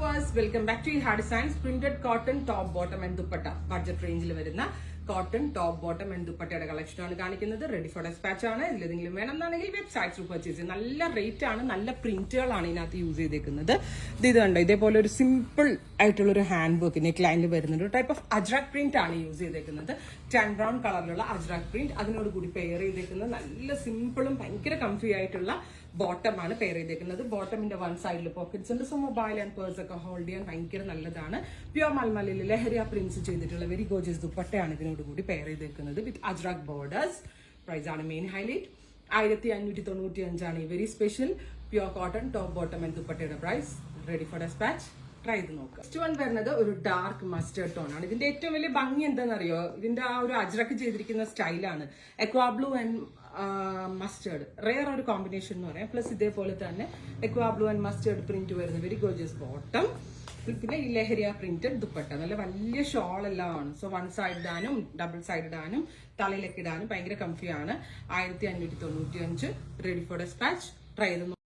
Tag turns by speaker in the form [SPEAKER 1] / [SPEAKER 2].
[SPEAKER 1] viewers, welcome back to Ihar Designs. Printed cotton top bottom and dupatta budget range il varuna cotton top bottom and dupattയുടെ collection ആണ് കാണിക്കുന്നത്. Ready for dispatch ആണ്. ഇതിലെന്തെങ്കിലും വേണമെന്നാണെങ്കിൽ website through purchase ചെയ്യും. നല്ല rate ആണ്, നല്ല പ്രിന്റുകളാണ് ഇതിനകത്ത് യൂസ് ചെയ്തേക്കുന്നത്. ഇത് കണ്ടോ, ഇതേപോലെ ഒരു സിമ്പിൾ ആയിട്ടുള്ള ഒരു ഹാൻഡ് വർക്ക് നെക്ക് ലൈനിൽ വരുന്നുണ്ട്. ഒരു ടൈപ്പ് ഓഫ് അജ്രാക് പ്രിന്റ് ആണ് യൂസ് ചെയ്തേക്കുന്നത്. ടാൻ ബ്രൗൺ കളറിലുള്ള അജ്രാക് പ്രിന്റ്, അതിനോട് കൂടി പെയർ ചെയ്തേക്കുന്നത് നല്ല സിമ്പിളും ഭയങ്കര കംഫി ആയിട്ടുള്ള ബോട്ടം ആണ് പെയർ ചെയ്തേക്കുന്നത്. ബോട്ടമിന്റെ വൺ സൈഡിൽ പോക്കറ്റ്സ് ഉണ്ട്, സോ മൊബൈൽ ആൻഡ് പേഴ്സ് ഒക്കെ ഹോൾഡ് ചെയ്യാൻ ഭയങ്കര നല്ലതാണ്. പ്യോർ മൽമലിൽ ലഹരിയ പ്രിന്റ്സ് ചെയ്തിട്ടുള്ള വെരി ഗോർജിയസ് ദുപ്പട്ടയാണ് ഇതിനോട് കൂടി പെയർ ചെയ്തേക്കുന്നത് വിത്ത് അജ്രാക് ബോർഡേഴ്സ്. പ്രൈസ് ആണ് മെയിൻ ഹൈലൈറ്റ്. 1595 ആണ് ഈ very special pure cotton top bottom and ദുപ്പട്ടയുടെ price. Ready for dispatch. Try ചെയ്ത് നോക്കുക. നെക്സ്റ്റ് വൺ വരുന്നത് ഒരു ഡാർക്ക് മസ്റ്റേർഡ് ടോൺ ആണ്. ഇതിന്റെ ഏറ്റവും വലിയ ഭംഗി എന്താണെന്നറിയോ, ഇതിന്റെ ആ ഒരു അജ്രക്ക് ചെയ്തിരിക്കുന്ന സ്റ്റൈലാണ്. Aqua blue and mustard rare ഒരു കോമ്പിനേഷൻ എന്ന് പറയാം. പ്ലസ് ഇതേപോലെ തന്നെ aqua blue and mustard print വരുന്ന വെരി ഗോർജിയസ് ബോട്ടം. പിന്നെ ഈ ലഹരിയ പ്രിന്റഡ് ദുപ്പട്ട, നല്ല വലിയ ഷോൾ എല്ലാം ആണ്. സോ വൺ സൈഡ് ഇടാനും ഡബിൾ സൈഡ് ഇടാനും തലയിലൊക്കെ ഇടാനും ഭയങ്കര കംഫിയാണ്. 1595. Ready for dispatch. ട്രൈ ചെയ്ത്